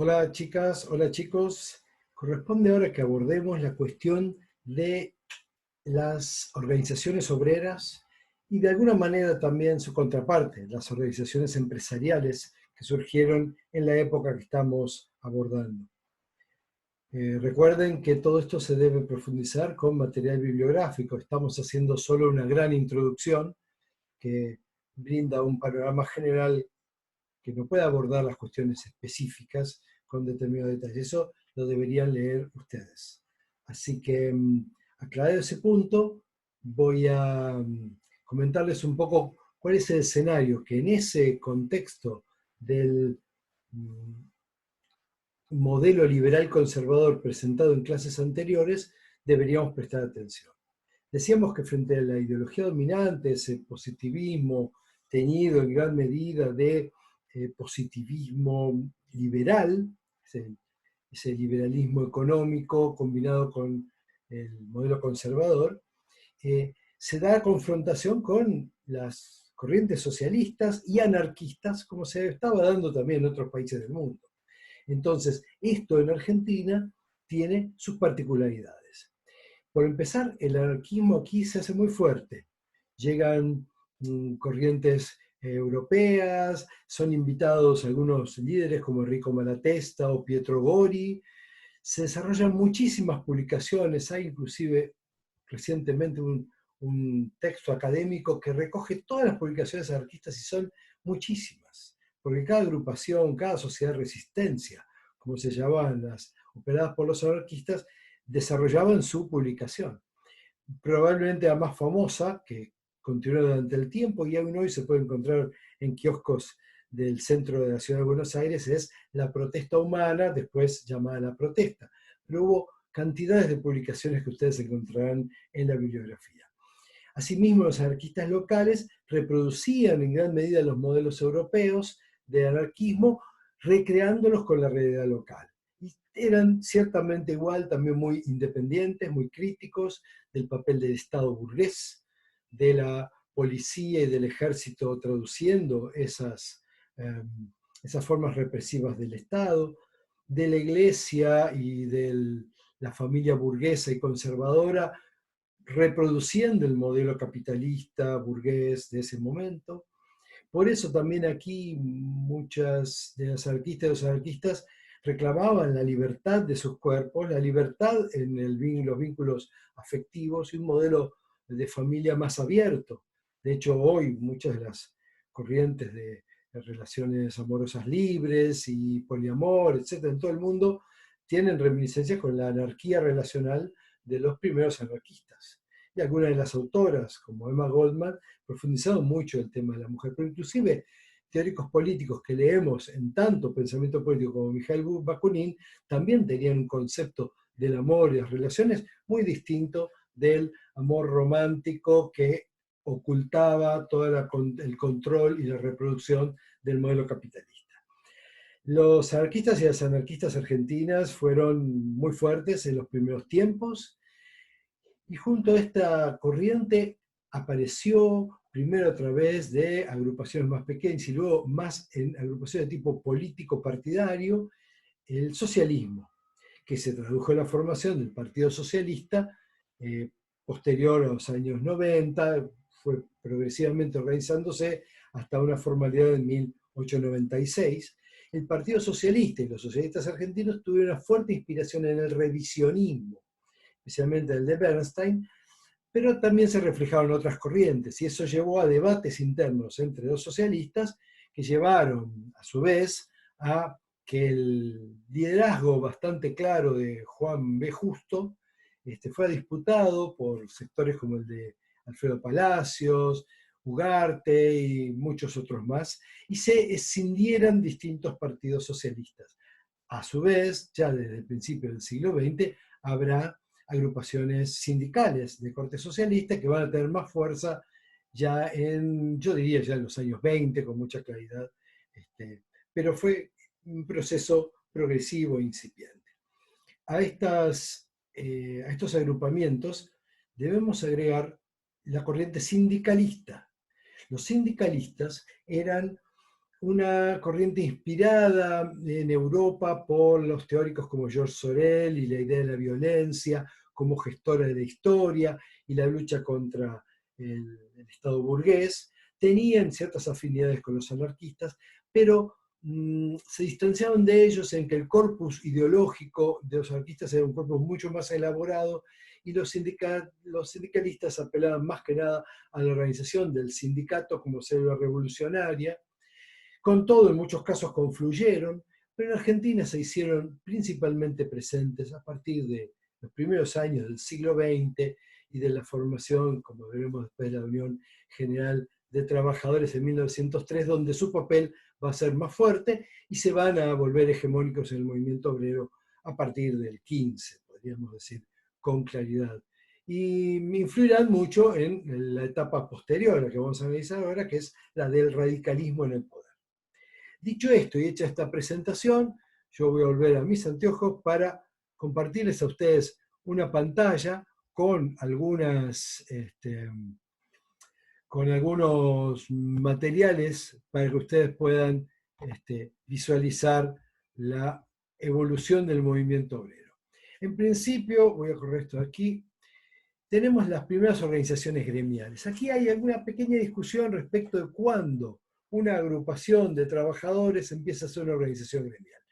Hola chicas, hola chicos. Corresponde ahora que abordemos la cuestión de las organizaciones obreras y de alguna manera también su contraparte, las organizaciones empresariales que surgieron en la época que estamos abordando. Recuerden que todo esto se debe profundizar con material bibliográfico. Estamos haciendo solo una gran introducción que brinda un panorama general que no puede abordar las cuestiones específicas con determinado detalle. Eso lo deberían leer ustedes. Así que, aclarado ese punto, voy a comentarles un poco cuál es el escenario que en ese contexto del mm, modelo liberal conservador presentado en clases anteriores deberíamos prestar atención. Decíamos que frente a la ideología dominante, ese positivismo teñido en gran medida de positivismo liberal, ese, ese liberalismo económico combinado con el modelo conservador, se da confrontación con las corrientes socialistas y anarquistas, como se estaba dando también en otros países del mundo. Entonces, esto en Argentina tiene sus particularidades. Por empezar, el anarquismo aquí se hace muy fuerte. Llegan corrientes europeas, son invitados algunos líderes como Enrico Malatesta o Pietro Gori, se desarrollan muchísimas publicaciones, hay inclusive recientemente un texto académico que recoge todas las publicaciones anarquistas y son muchísimas, porque cada agrupación, cada sociedad de resistencia, como se llamaban las operadas por los anarquistas, desarrollaban su publicación. Probablemente la más famosa, que continuó durante el tiempo y aún hoy se puede encontrar en kioscos del centro de la ciudad de Buenos Aires, es La Protesta Humana, después llamada La Protesta. Pero hubo cantidades de publicaciones que ustedes encontrarán en la bibliografía. Asimismo, los anarquistas locales reproducían en gran medida los modelos europeos de anarquismo, recreándolos con la realidad local. Y eran ciertamente igual, también muy independientes, muy críticos del papel del Estado burgués, de la policía y del ejército traduciendo esas formas represivas del Estado, de la iglesia y de la familia burguesa y conservadora, reproduciendo el modelo capitalista burgués de ese momento. Por eso también aquí muchas de las anarquistas y los anarquistas reclamaban la libertad de sus cuerpos, la libertad en los vínculos afectivos y un modelo de familia más abierto. De hecho, hoy muchas de las corrientes de relaciones amorosas libres y poliamor, etcétera, en todo el mundo, tienen reminiscencias con la anarquía relacional de los primeros anarquistas. Y algunas de las autoras, como Emma Goldman, profundizaron mucho el tema de la mujer, pero inclusive teóricos políticos que leemos en tanto pensamiento político como Mikhail Bakunin, también tenían un concepto del amor y las relaciones muy distinto del amor romántico que ocultaba todo el control y la reproducción del modelo capitalista. Los anarquistas y las anarquistas argentinas fueron muy fuertes en los primeros tiempos, y junto a esta corriente apareció primero a través de agrupaciones más pequeñas y luego más en agrupaciones de tipo político partidario, el socialismo, que se tradujo en la formación del Partido Socialista eh, posterior a los años 90, fue progresivamente organizándose hasta una formalidad en 1896. El Partido Socialista y los socialistas argentinos tuvieron una fuerte inspiración en el revisionismo, especialmente el de Bernstein, pero también se reflejaron otras corrientes y eso llevó a debates internos entre los socialistas que llevaron a su vez a que el liderazgo bastante claro de Juan B. Justo fue disputado por sectores como el de Alfredo Palacios, Ugarte y muchos otros más, y se escindieran distintos partidos socialistas. A su vez, ya desde el principio del siglo XX, habrá agrupaciones sindicales de corte socialista que van a tener más fuerza ya yo diría ya en los años 20, con mucha claridad, pero fue un proceso progresivo e incipiente. A, a estos agrupamientos debemos agregar la corriente sindicalista. Los sindicalistas eran una corriente inspirada en Europa por los teóricos como George Sorel y la idea de la violencia como gestora de la historia y la lucha contra el Estado burgués, tenían ciertas afinidades con los anarquistas, pero se distanciaban de ellos en que el corpus ideológico de los anarquistas era un corpus mucho más elaborado y los sindicalistas apelaban más que nada a la organización del sindicato como célula revolucionaria. Con todo, en muchos casos confluyeron, pero en Argentina se hicieron principalmente presentes a partir de los primeros años del siglo XX y de la formación, como veremos después, de la Unión General de Trabajadores en 1903, donde su papel va a ser más fuerte y se van a volver hegemónicos en el movimiento obrero a partir del 15, podríamos decir, con claridad. Y influirán mucho en la etapa posterior a la que vamos a analizar ahora, que es la del radicalismo en el poder. Dicho esto y hecha esta presentación, yo voy a volver a mis anteojos para compartirles a ustedes una pantalla con con algunos materiales para que ustedes puedan visualizar la evolución del movimiento obrero. En principio, voy a correr esto de aquí, tenemos las primeras organizaciones gremiales. Aquí hay alguna pequeña discusión respecto de cuándo una agrupación de trabajadores empieza a ser una organización gremial.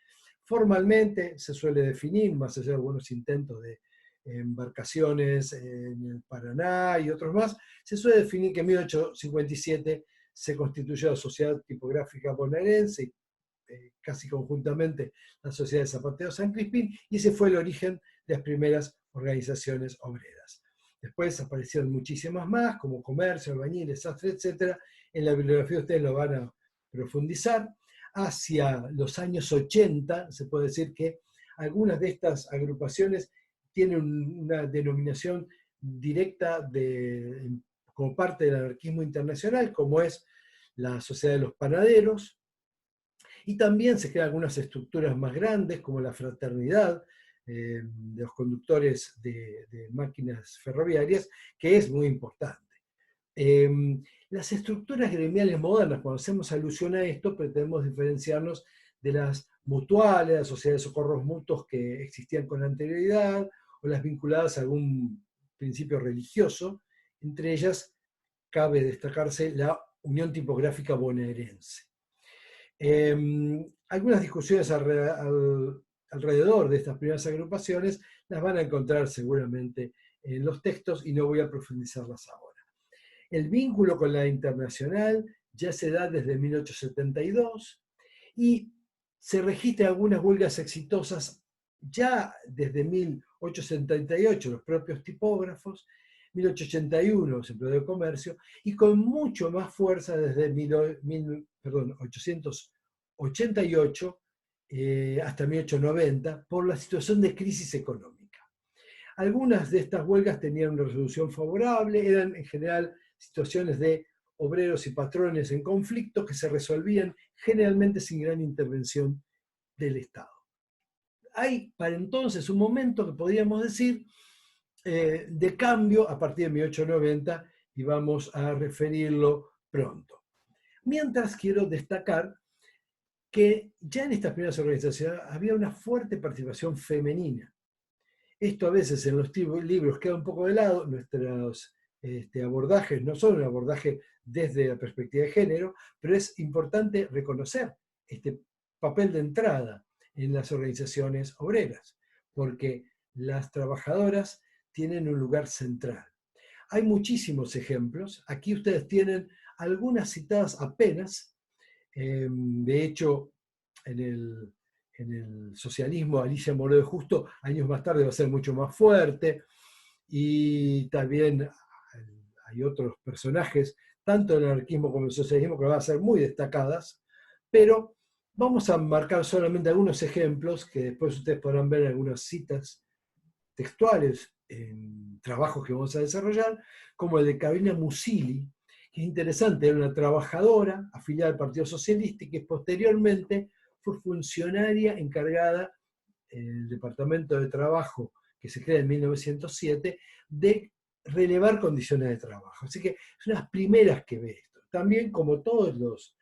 Formalmente se suele definir, más allá de algunos intentos de embarcaciones en el Paraná y otros más, se suele definir que en 1857 se constituyó la Sociedad Tipográfica Bonaerense y casi conjuntamente la Sociedad de Zapateros San Crispín, y ese fue el origen de las primeras organizaciones obreras. Después aparecieron muchísimas más, como comercio, albañiles, sastre, etc. En la bibliografía ustedes lo van a profundizar. Hacia los años 80, se puede decir que algunas de estas agrupaciones tienen una denominación directa como parte del anarquismo internacional, como es la Sociedad de los Panaderos, y también se crean algunas estructuras más grandes, como la Fraternidad de los Conductores de Máquinas Ferroviarias, que es muy importante. Las estructuras gremiales modernas, cuando hacemos alusión a esto, pretendemos diferenciarnos de las mutuales, las sociedades de socorros mutuos que existían con anterioridad, o las vinculadas a algún principio religioso. Entre ellas cabe destacarse la Unión Tipográfica Bonaerense. Algunas discusiones alrededor de estas primeras agrupaciones las van a encontrar seguramente en los textos y no voy a profundizarlas ahora. El vínculo con la internacional ya se da desde 1872 y se registran algunas huelgas exitosas ya desde 1878, los propios tipógrafos, 1881 los empleados de comercio, y con mucho más fuerza desde 1888 hasta 1890 por la situación de crisis económica. Algunas de estas huelgas tenían una resolución favorable, eran en general situaciones de obreros y patrones en conflicto que se resolvían generalmente sin gran intervención del Estado. Hay para entonces un momento que podríamos decir de cambio a partir de 1890 y vamos a referirlo pronto. Mientras quiero destacar que ya en estas primeras organizaciones había una fuerte participación femenina. Esto a veces en los libros queda un poco de lado, nuestros abordajes no son un abordaje desde la perspectiva de género, pero es importante reconocer este papel de entrada en las organizaciones obreras, porque las trabajadoras tienen un lugar central. Hay muchísimos ejemplos, aquí ustedes tienen algunas citadas apenas, de hecho, en el socialismo, Alicia Moró de Justo, años más tarde va a ser mucho más fuerte, y también hay otros personajes, tanto en el anarquismo como en el socialismo, que van a ser muy destacadas, pero vamos a marcar solamente algunos ejemplos, que después ustedes podrán ver en algunas citas textuales en trabajos que vamos a desarrollar, como el de Carolina Musili, que es interesante, era una trabajadora afiliada al Partido Socialista y que posteriormente fue funcionaria encargada en el Departamento de Trabajo que se crea en 1907 de relevar condiciones de trabajo. Así que son las primeras que ve esto. También, como todos los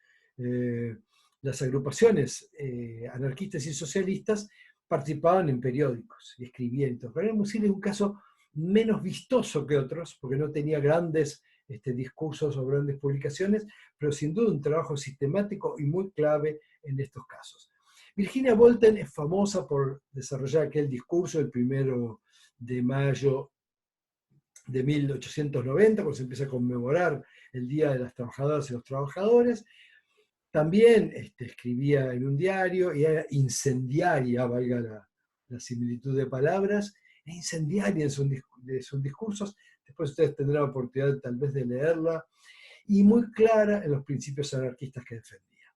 las agrupaciones anarquistas y socialistas participaban en periódicos y escribían. Entonces, Gabriel Musil es un caso menos vistoso que otros, porque no tenía grandes discursos o grandes publicaciones, pero sin duda un trabajo sistemático y muy clave en estos casos. Virginia Bolten es famosa por desarrollar aquel discurso el 1 de mayo de 1890, cuando se empieza a conmemorar el Día de las Trabajadoras y los Trabajadores. También escribía en un diario y era incendiaria, valga la similitud de palabras, era incendiaria en sus discursos. Después ustedes tendrán la oportunidad tal vez de leerla, y muy clara en los principios anarquistas que defendía.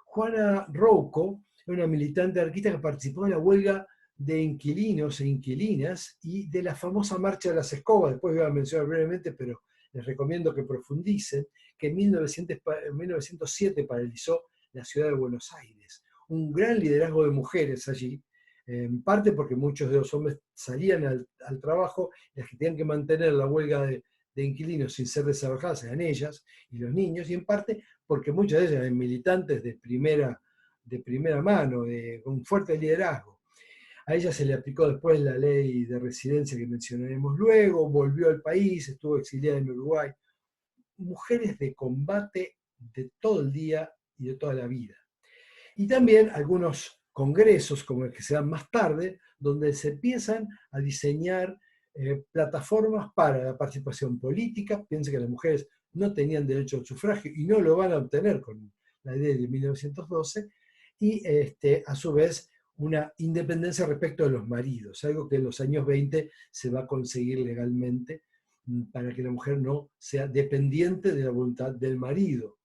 Juana Rouco era una militante anarquista que participó en la huelga de inquilinos e inquilinas y de la famosa Marcha de las Escobas. Después voy a mencionar brevemente, pero les recomiendo que profundicen, que en 1907 paralizó la ciudad de Buenos Aires. Un gran liderazgo de mujeres allí, en parte porque muchos de los hombres salían al trabajo, las que tenían que mantener la huelga de inquilinos sin ser desalojadas eran ellas y los niños, y en parte porque muchas de ellas eran militantes de primera mano, con un fuerte liderazgo. A ella se le aplicó después la ley de residencia que mencionaremos luego, volvió al país, estuvo exiliada en Uruguay. Mujeres de combate de todo el día y de toda la vida. Y también algunos congresos, como el que se dan más tarde, donde se empiezan a diseñar plataformas para la participación política. Piensen que las mujeres no tenían derecho al sufragio y no lo van a obtener con la ley de 1912, y a su vez una independencia respecto de los maridos, algo que en los años 20 se va a conseguir legalmente para que la mujer no sea dependiente de la voluntad del marido,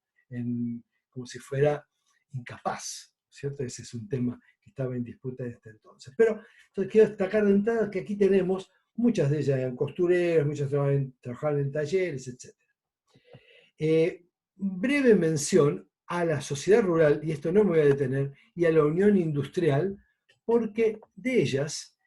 como si fuera incapaz, ¿cierto? Ese es un tema que estaba en disputa desde entonces. Pero entonces quiero destacar de entrada que aquí tenemos, muchas de ellas eran costureras, muchas trabajaban en talleres, etc. Breve mención a la sociedad rural, y esto no me voy a detener, y a la unión industrial, porque de ellas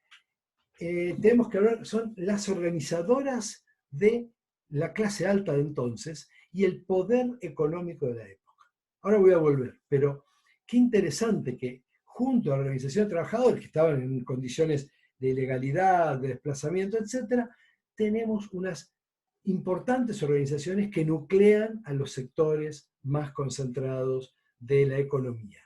tenemos que hablar, son las organizadoras de la clase alta de entonces y el poder económico de la época. Ahora voy a volver, pero qué interesante que junto a la Organización de Trabajadores, que estaban en condiciones de ilegalidad, de desplazamiento, etc., tenemos unas importantes organizaciones que nuclean a los sectores más concentrados de la economía.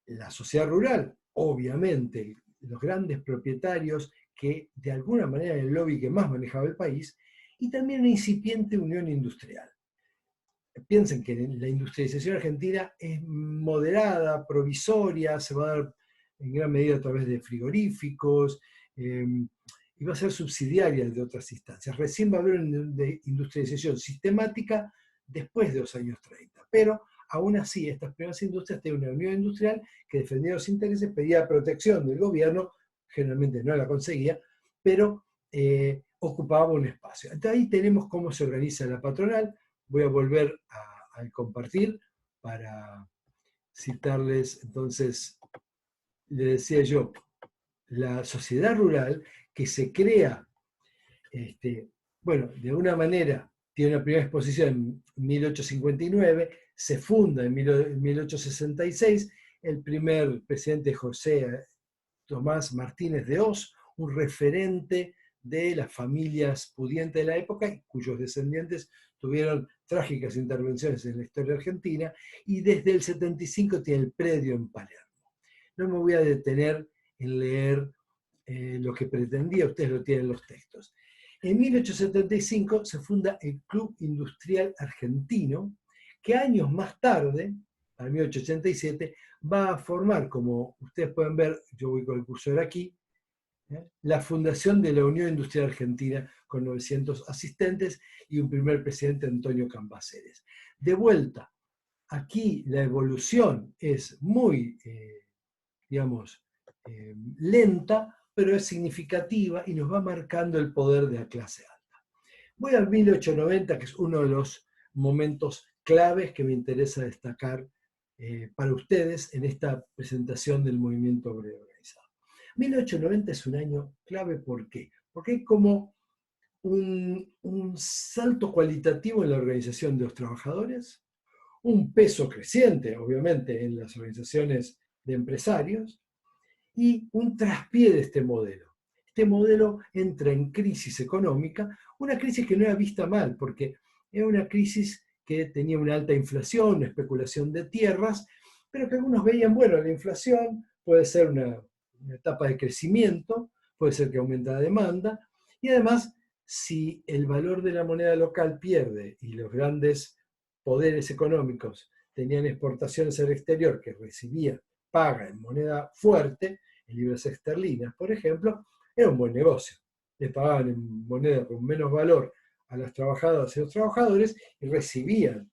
La sociedad rural, obviamente, los grandes propietarios que de alguna manera era el lobby que más manejaba el país, y también una incipiente unión industrial. Piensen que la industrialización argentina es moderada, provisoria, se va a dar en gran medida a través de frigoríficos, y va a ser subsidiaria de otras instancias. Recién va a haber una industrialización sistemática después de los años 30, pero aún así estas primeras industrias tienen una unión industrial que defendía los intereses, pedía protección del gobierno, generalmente no la conseguía, pero ocupaba un espacio. Entonces ahí tenemos cómo se organiza la patronal. Voy a volver a compartir para citarles, entonces, le decía yo, la sociedad rural que se crea, bueno, de alguna manera tiene una primera exposición en 1859, se funda en 1866, el primer presidente José Tomás Martínez de Oz, un referente de las familias pudientes de la época, cuyos descendientes tuvieron trágicas intervenciones en la historia argentina, y desde el 75 tiene el predio en Palermo. No me voy a detener en leer lo que pretendía, ustedes lo tienen en los textos. En 1875 se funda el Club Industrial Argentino, que años más tarde, en 1887, va a formar, como ustedes pueden ver, yo voy con el cursor aquí, la fundación de la Unión Industrial Argentina con 900 asistentes y un primer presidente, Antonio Cambaceres. De vuelta, aquí la evolución es muy, digamos, lenta, pero es significativa y nos va marcando el poder de la clase alta. Voy al 1890, que es uno de los momentos claves que me interesa destacar para ustedes en esta presentación del movimiento obrero organizado. 1890 es un año clave, ¿por qué? Porque hay como un salto cualitativo en la organización de los trabajadores, un peso creciente, obviamente, en las organizaciones de empresarios, y un traspié de este modelo. Este modelo entra en crisis económica, una crisis que no era vista mal, porque era una crisis que tenía una alta inflación, una especulación de tierras, pero que algunos veían, bueno, la inflación puede ser una etapa de crecimiento, puede ser que aumente la demanda, y además, si el valor de la moneda local pierde y los grandes poderes económicos tenían exportaciones al exterior que recibían paga en moneda fuerte, en libras esterlinas, por ejemplo, era un buen negocio. Le pagaban en moneda con menos valor a las trabajadoras y los trabajadores y recibían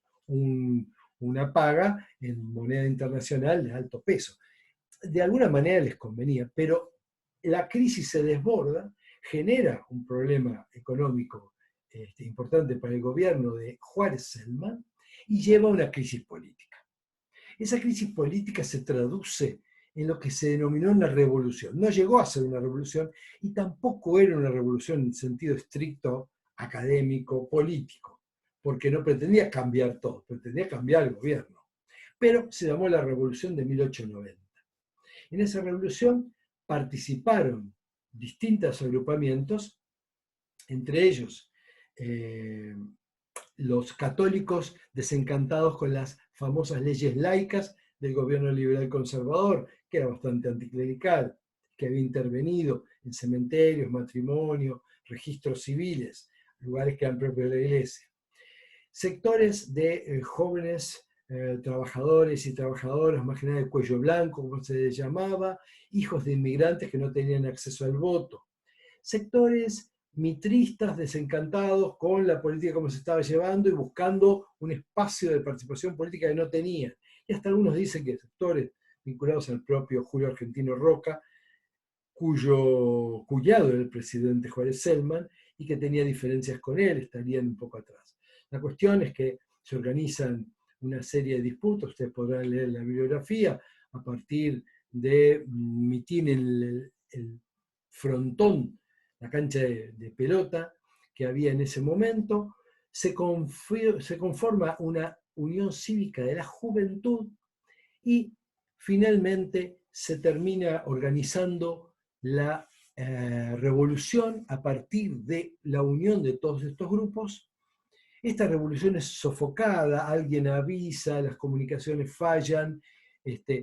una paga en moneda internacional de alto peso. De alguna manera les convenía, pero la crisis se desborda, genera un problema económico importante para el gobierno de Juárez Selman y lleva a una crisis política. Esa crisis política se traduce en lo que se denominó una revolución. No llegó a ser una revolución y tampoco era una revolución en sentido estricto académico, político, porque no pretendía cambiar todo, pretendía cambiar el gobierno. Pero se llamó la Revolución de 1890. En esa revolución participaron distintos agrupamientos, entre ellos los católicos desencantados con las famosas leyes laicas del gobierno liberal conservador, que era bastante anticlerical, que había intervenido en cementerios, matrimonios, registros civiles, lugares que eran propios de la iglesia. Sectores de jóvenes trabajadores y trabajadoras, más que nada de cuello blanco, como se les llamaba, hijos de inmigrantes que no tenían acceso al voto. Sectores mitristas desencantados con la política como se estaba llevando y buscando un espacio de participación política que no tenían. Y hasta algunos dicen que sectores vinculados al propio Julio Argentino Roca, cuyo cuñado era el presidente Juárez Selman y que tenía diferencias con él, estarían un poco atrás. La cuestión es que se organizan una serie de disputas, ustedes podrán leer la bibliografía, a partir de mitin en el frontón, la cancha de pelota que había en ese momento, se conforma una unión cívica de la juventud y finalmente se termina organizando la revolución a partir de la unión de todos estos grupos. Esta revolución es sofocada, alguien avisa, las comunicaciones fallan,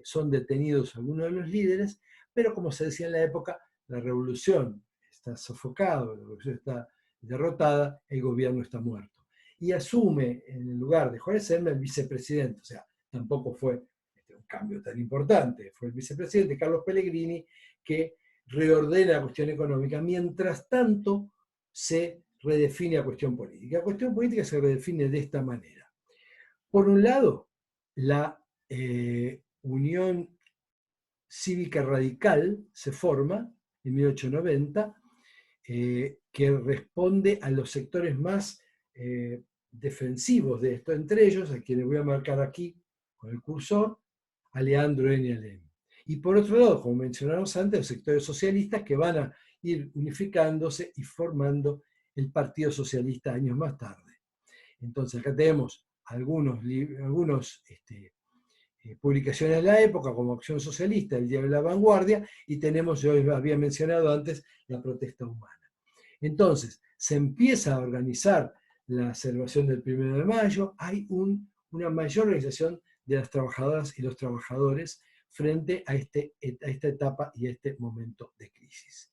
son detenidos algunos de los líderes, pero como se decía en la época, la revolución está sofocada, la revolución está derrotada, el gobierno está muerto. Y asume en el lugar de Juárez Selman el vicepresidente, o sea, tampoco fue un cambio tan importante, fue el vicepresidente Carlos Pellegrini que reordena la cuestión económica, mientras tanto se redefine a cuestión política. La cuestión política se redefine de esta manera. Por un lado, la Unión Cívica Radical se forma en 1890, que responde a los sectores más defensivos de esto, entre ellos, a quienes voy a marcar aquí con el cursor, a Leandro N. Alem. Y por otro lado, como mencionamos antes, los sectores socialistas que van a ir unificándose y formando el Partido Socialista años más tarde. Entonces acá tenemos algunos publicaciones de la época, como Acción Socialista, el Diario de la Vanguardia, y tenemos, yo había mencionado antes, la protesta humana. Entonces, se empieza a organizar la celebración del 1 de mayo, hay una mayor organización de las trabajadoras y los trabajadores frente a esta etapa y a este momento de crisis.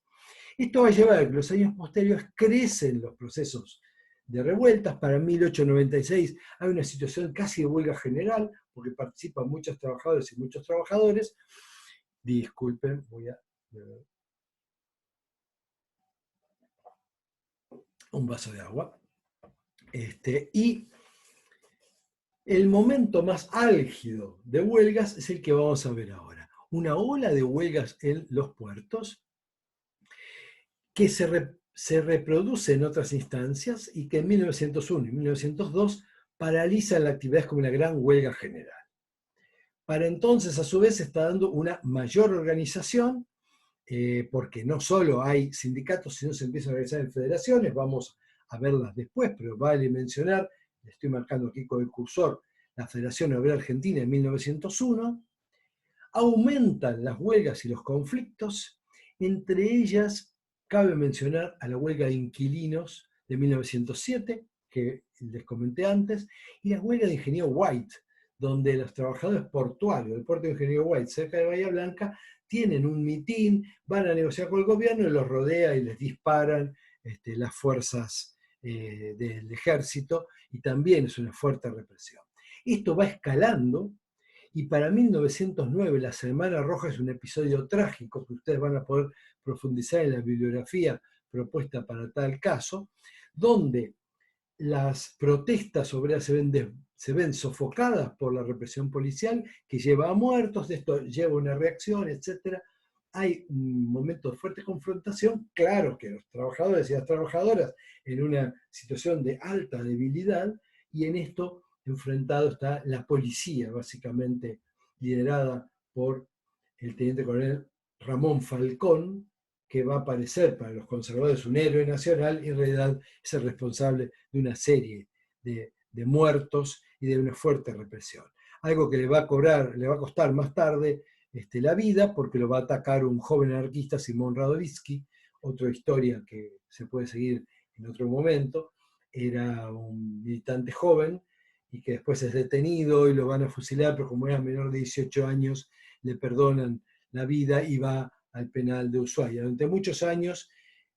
Esto va a llevar a que en los años posteriores crecen los procesos de revueltas. Para 1896 hay una situación casi de huelga general, porque participan muchos trabajadores y muchos trabajadores. Disculpen, voy a beber un vaso de agua. Y el momento más álgido de huelgas es el que vamos a ver ahora. Una ola de huelgas en los puertos que se reproduce en otras instancias y que en 1901 y 1902 paralizan la actividad como una gran huelga general. Para entonces, a su vez, se está dando una mayor organización, porque no solo hay sindicatos, sino se empiezan a organizar en federaciones, vamos a verlas después, pero vale mencionar, le estoy marcando aquí con el cursor, la Federación Obrera Argentina en 1901, aumentan las huelgas y los conflictos, entre ellas cabe mencionar a la huelga de inquilinos de 1907, que les comenté antes, y la huelga de Ingeniero White, donde los trabajadores portuarios del puerto de Ingeniero White, cerca de Bahía Blanca, tienen un mitin, van a negociar con el gobierno y los rodea y les disparan las fuerzas del ejército, y también es una fuerte represión. Esto va escalando, y para 1909 la Semana Roja es un episodio trágico que ustedes van a poder profundizar en la bibliografía propuesta para tal caso, donde las protestas obreras se ven sofocadas por la represión policial que lleva a muertos, de esto lleva una reacción, etc. Hay un momento de fuerte confrontación, claro que los trabajadores y las trabajadoras en una situación de alta debilidad, y en esto enfrentado está la policía, básicamente liderada por el teniente coronel Ramón Falcón, que va a aparecer para los conservadores un héroe nacional y en realidad es el responsable de una serie de muertos y de una fuerte represión. Algo que le va a costar más tarde la vida, porque lo va a atacar un joven anarquista, Simón Radovisky, otra historia que se puede seguir en otro momento. Era un militante joven y que después es detenido y lo van a fusilar, pero como era menor de 18 años, le perdonan la vida y va al penal de Ushuaia. Durante muchos años,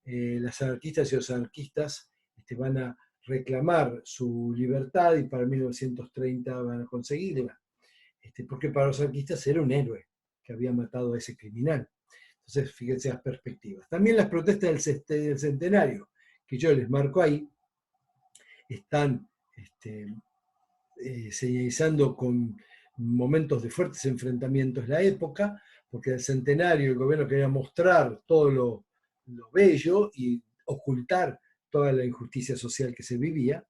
las anarquistas y los anarquistas van a reclamar su libertad y para 1930 van a conseguirla. Porque para los anarquistas era un héroe que había matado a ese criminal. Entonces, fíjense las perspectivas. También las protestas del centenario, que yo les marco ahí, están señalizando con momentos de fuertes enfrentamientos la época, porque el centenario el gobierno quería mostrar todo lo bello y ocultar toda la injusticia social que se vivía.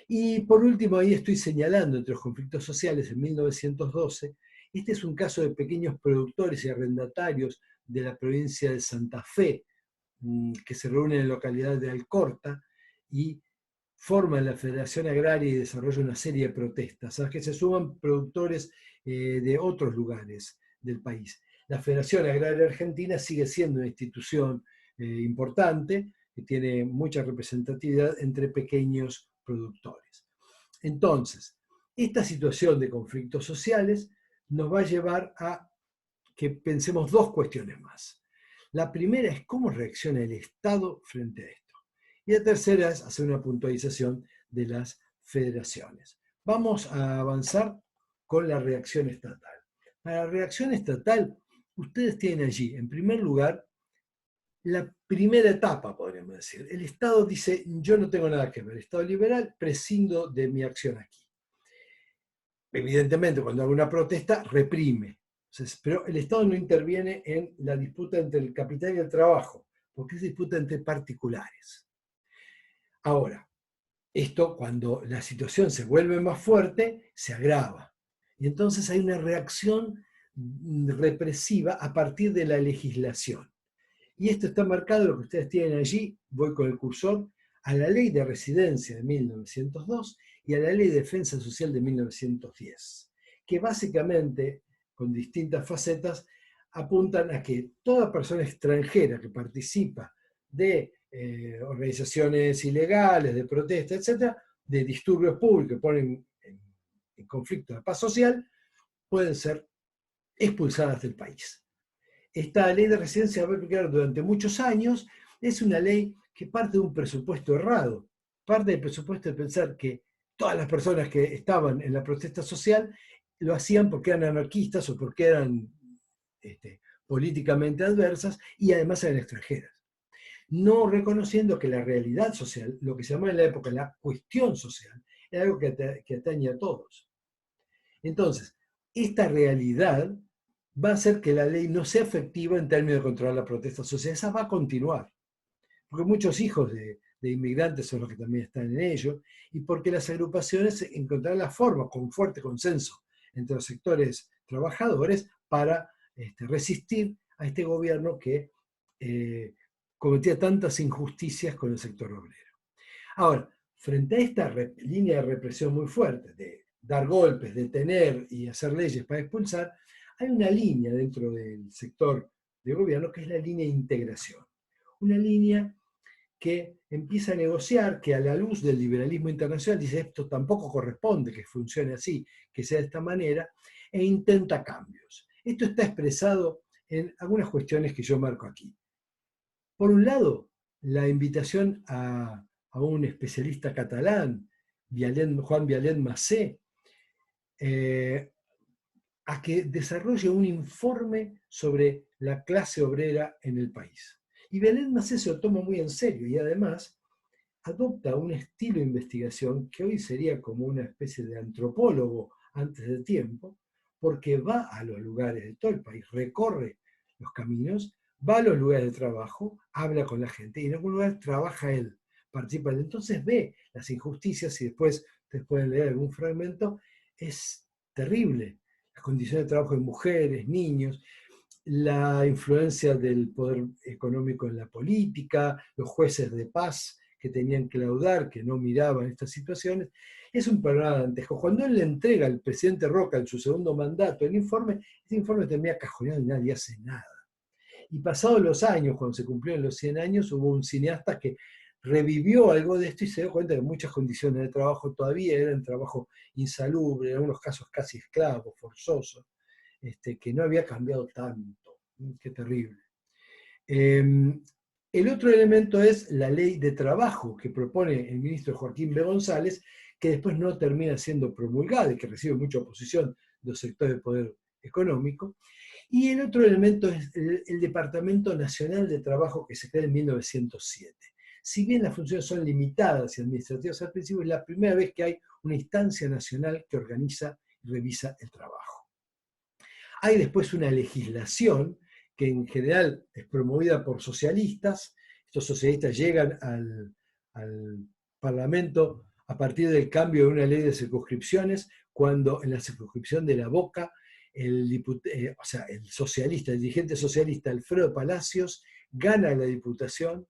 Y por último, ahí estoy señalando entre los conflictos sociales en 1912, este es un caso de pequeños productores y arrendatarios de la provincia de Santa Fe, que se reúnen en la localidad de Alcorta y forman la Federación Agraria y desarrollan una serie de protestas, a las que se suman productores de otros lugares del país. La Federación Agraria Argentina sigue siendo una institución importante, que tiene mucha representatividad entre pequeños productores. Entonces, esta situación de conflictos sociales nos va a llevar a que pensemos dos cuestiones más. La primera es cómo reacciona el Estado frente a esto. Y la tercera es hacer una puntualización de las federaciones. Vamos a avanzar con la reacción estatal. Para la reacción estatal, ustedes tienen allí, en primer lugar, la primera etapa, podríamos decir. El Estado dice, yo no tengo nada que ver. El Estado liberal, prescindo de mi acción aquí. Evidentemente, cuando hay una protesta, reprime. Entonces, pero el Estado no interviene en la disputa entre el capital y el trabajo, porque es disputa entre particulares. Ahora, esto cuando la situación se vuelve más fuerte, se agrava. Y entonces hay una reacción represiva a partir de la legislación. Y esto está marcado, lo que ustedes tienen allí, voy con el cursor, a la Ley de Residencia de 1902 y a la Ley de Defensa Social de 1910, que básicamente, con distintas facetas, apuntan a que toda persona extranjera que participa de organizaciones ilegales, de protesta, etcétera, de disturbios públicos que ponen en conflicto la paz social, pueden ser expulsadas del país. Esta ley de residencia va a aplicar durante muchos años. Es una ley que parte de un presupuesto errado. Parte del presupuesto de pensar que todas las personas que estaban en la protesta social lo hacían porque eran anarquistas o porque eran políticamente adversas y además eran extranjeras. No reconociendo que la realidad social, lo que se llamaba en la época la cuestión social, era algo que atañe a todos. Entonces, esta realidad va a hacer que la ley no sea efectiva en términos de controlar la protesta social. Esa va a continuar, porque muchos hijos de inmigrantes son los que también están en ello, y porque las agrupaciones encontrarán la forma, con fuerte consenso entre los sectores trabajadores, para resistir a este gobierno que cometía tantas injusticias con el sector obrero. Ahora, frente a esta línea de represión muy fuerte, de dar golpes, detener y hacer leyes para expulsar, hay una línea dentro del sector de gobierno que es la línea de integración. Una línea que empieza a negociar, que a la luz del liberalismo internacional dice esto tampoco corresponde que funcione así, que sea de esta manera, e intenta cambios. Esto está expresado en algunas cuestiones que yo marco aquí. Por un lado, la invitación a un especialista catalán, Juan Vialet Massé, a que desarrolle un informe sobre la clase obrera en el país. Y Vialet Massé se lo toma muy en serio y además adopta un estilo de investigación que hoy sería como una especie de antropólogo antes de tiempo, porque va a los lugares de todo el país, recorre los caminos, va a los lugares de trabajo, habla con la gente y en algún lugar trabaja él, participa él. Entonces ve las injusticias y después ustedes pueden leer algún fragmento, es terrible. Las condiciones de trabajo de mujeres, niños, la influencia del poder económico en la política, los jueces de paz que tenían que laudar, que no miraban estas situaciones, es un panorama dantesco. Cuando él le entrega al presidente Roca en su segundo mandato el informe, ese informe termina cajoneado y nadie hace nada. Y pasados los años, cuando se cumplieron los 100 años, hubo un cineasta que revivió algo de esto y se dio cuenta que muchas condiciones de trabajo todavía eran trabajo insalubre, en algunos casos casi esclavos, forzosos, que no había cambiado tanto. Qué terrible. El otro elemento es la ley de trabajo que propone el ministro Joaquín B. González, que después no termina siendo promulgada y que recibe mucha oposición de los sectores de poder económico. Y el otro elemento es el Departamento Nacional de Trabajo que se crea en 1907. Si bien las funciones son limitadas y administrativas al principio, es la primera vez que hay una instancia nacional que organiza y revisa el trabajo. Hay después una legislación que en general es promovida por socialistas. Estos socialistas llegan al Parlamento a partir del cambio de una ley de circunscripciones, cuando en la circunscripción de La Boca, el socialista, el dirigente socialista Alfredo Palacios, gana la diputación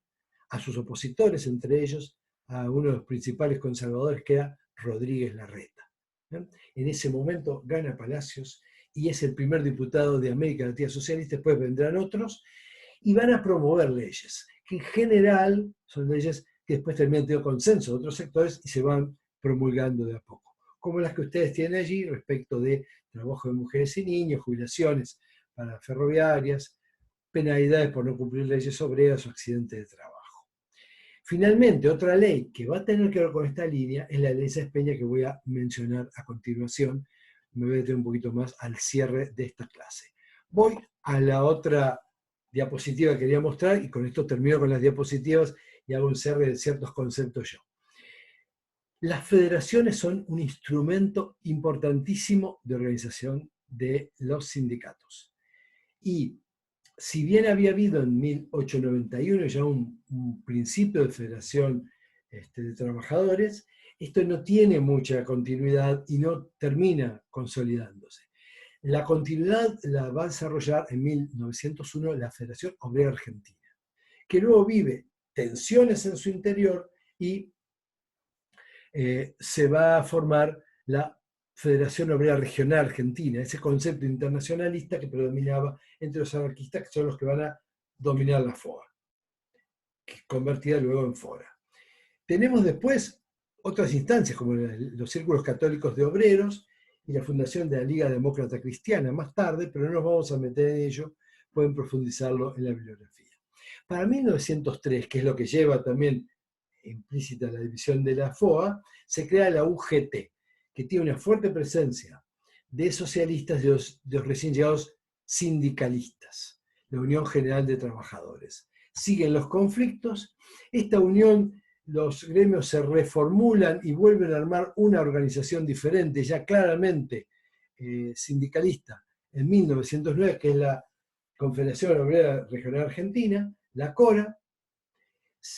a sus opositores, entre ellos a uno de los principales conservadores que era Rodríguez Larreta. En ese momento gana Palacios y es el primer diputado de América Latina Socialista, después vendrán otros, y van a promover leyes, que en general son leyes que después terminan teniendo consenso de otros sectores y se van promulgando de a poco, como las que ustedes tienen allí respecto de trabajo de mujeres y niños, jubilaciones para ferroviarias, penalidades por no cumplir leyes obreras o accidentes de trabajo. Finalmente, otra ley que va a tener que ver con esta línea es la ley Sáenz Peña que voy a mencionar a continuación. Me voy a detener un poquito más al cierre de esta clase. Voy a la otra diapositiva que quería mostrar y con esto termino con las diapositivas y hago un cierre de ciertos conceptos yo. Las federaciones son un instrumento importantísimo de organización de los sindicatos. Y si bien había habido en 1891 ya un principio de federación de trabajadores, esto no tiene mucha continuidad y no termina consolidándose. La continuidad la va a desarrollar en 1901 la Federación Obrera Argentina, que luego vive tensiones en su interior y se va a formar la Federación Obrera Regional Argentina, ese concepto internacionalista que predominaba entre los anarquistas, que son los que van a dominar la FOA, convertida luego en FORA. Tenemos después otras instancias, como los círculos católicos de obreros y la fundación de la Liga Demócrata Cristiana más tarde, pero no nos vamos a meter en ello, pueden profundizarlo en la bibliografía. Para 1903, que es lo que lleva también implícita la división de la FOA, se crea la UGT, que tiene una fuerte presencia de socialistas y de los recién llegados sindicalistas, la Unión General de Trabajadores. Siguen los conflictos, esta unión, los gremios se reformulan y vuelven a armar una organización diferente, ya claramente sindicalista, en 1909, que es la Confederación Obrera Regional Argentina, la CORA,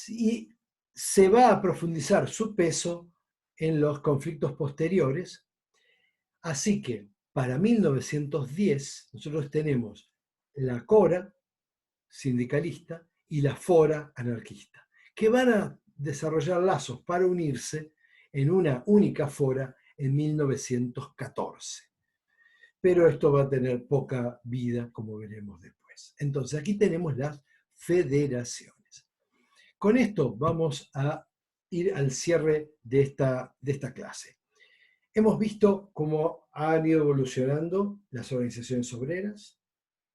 y se va a profundizar su peso en los conflictos posteriores. Así que para 1910 nosotros tenemos la CORA sindicalista y la FORA anarquista, que van a desarrollar lazos para unirse en una única FORA en 1914. Pero esto va a tener poca vida, como veremos después. Entonces, aquí tenemos las federaciones. Con esto vamos a ir al cierre de esta clase. Hemos visto cómo han ido evolucionando las organizaciones obreras,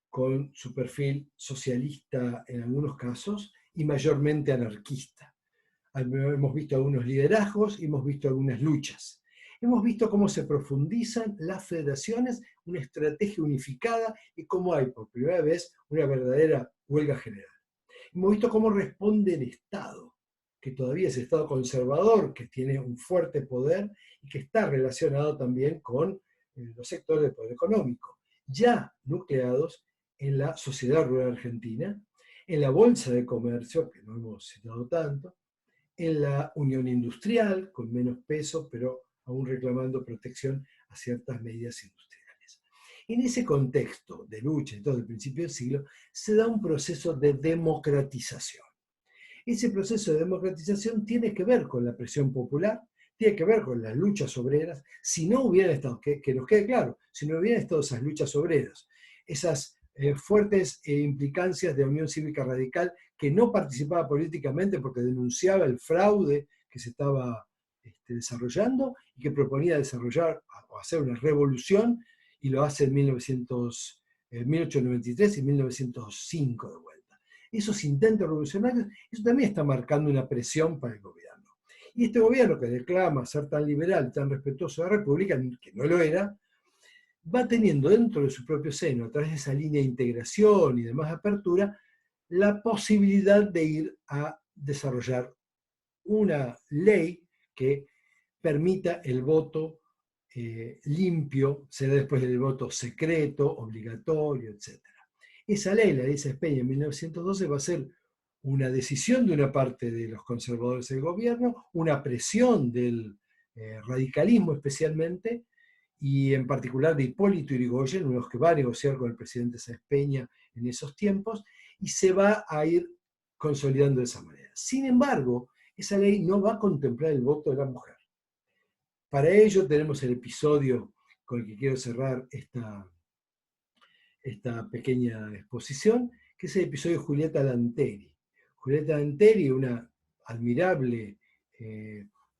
con su perfil socialista en algunos casos y mayormente anarquista. Hemos visto algunos liderazgos y hemos visto algunas luchas. Hemos visto cómo se profundizan las federaciones, una estrategia unificada y cómo hay por primera vez una verdadera huelga general. Hemos visto cómo responde el Estado, que todavía es el Estado conservador, que tiene un fuerte poder y que está relacionado también con los sectores del poder económico, ya nucleados en la sociedad rural argentina, en la bolsa de comercio, que no hemos citado tanto, en la unión industrial, con menos peso, pero aún reclamando protección a ciertas medidas industriales. En ese contexto de lucha, en todo el principio del siglo, se da un proceso de democratización. Ese proceso de democratización tiene que ver con la presión popular, tiene que ver con las luchas obreras. Si no hubieran estado, que nos quede claro, si no hubieran estado esas luchas obreras, esas fuertes implicancias de Unión Cívica Radical, que no participaba políticamente porque denunciaba el fraude que se estaba desarrollando y que proponía desarrollar o hacer una revolución, y lo hace en 1893 y 1905 de vuelta. Esos intentos revolucionarios, eso también está marcando una presión para el gobierno. Y este gobierno, que declama ser tan liberal, tan respetuoso de la República, que no lo era, va teniendo dentro de su propio seno, a través de esa línea de integración y de más apertura, la posibilidad de ir a desarrollar una ley que permita el voto limpio, será después del voto secreto, obligatorio, etc. Esa ley, la ley Sespeña en 1912, va a ser una decisión de una parte de los conservadores del gobierno, una presión del radicalismo especialmente, y en particular de Hipólito Yrigoyen, uno de los que va a negociar con el presidente Sáenz Peña en esos tiempos, y se va a ir consolidando de esa manera. Sin embargo, esa ley no va a contemplar el voto de la mujer. Para ello tenemos el episodio con el que quiero cerrar esta pequeña exposición, que es el episodio de Julieta Lanteri. Julieta Lanteri, una admirable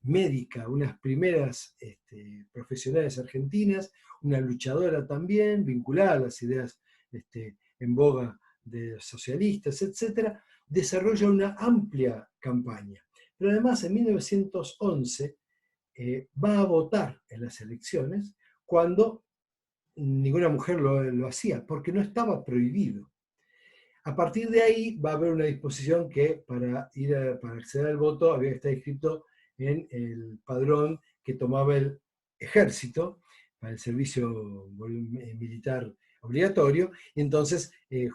médica, unas primeras profesionales argentinas, una luchadora también, vinculada a las ideas en boga de los socialistas, etc., desarrolla una amplia campaña. Pero además, en 1911, va a votar en las elecciones cuando ninguna mujer lo hacía, porque no estaba prohibido. A partir de ahí va a haber una disposición que para acceder al voto había que estar inscrito en el padrón que tomaba el ejército para el servicio militar obligatorio, y entonces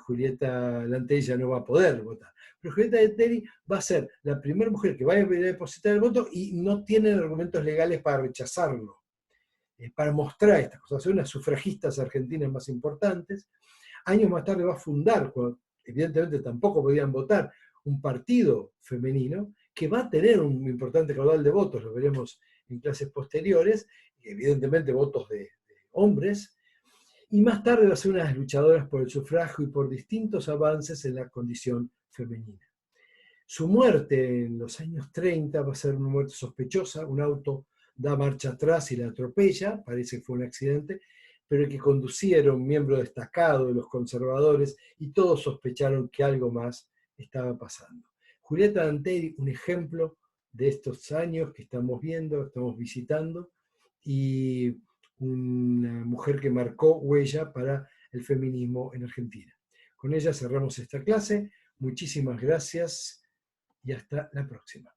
Julieta Lanteri ya no va a poder votar. Pero Julieta Lanteri va a ser la primera mujer que va a depositar el voto y no tiene argumentos legales para rechazarlo, para mostrar estas cosas. Son unas sufragistas argentinas más importantes. Años más tarde va a fundar, cuando evidentemente tampoco podían votar, un partido femenino que va a tener un importante caudal de votos, lo veremos en clases posteriores, y evidentemente votos de hombres, y más tarde va a ser una de las luchadoras por el sufragio y por distintos avances en la condición femenina. Su muerte en los años 30 va a ser una muerte sospechosa, un auto da marcha atrás y la atropella, parece que fue un accidente, pero el que conducía era un miembro destacado de los conservadores y todos sospecharon que algo más estaba pasando. Julieta Lanteri, un ejemplo de estos años que estamos viendo, estamos visitando, y una mujer que marcó huella para el feminismo en Argentina. Con ella cerramos esta clase. Muchísimas gracias y hasta la próxima.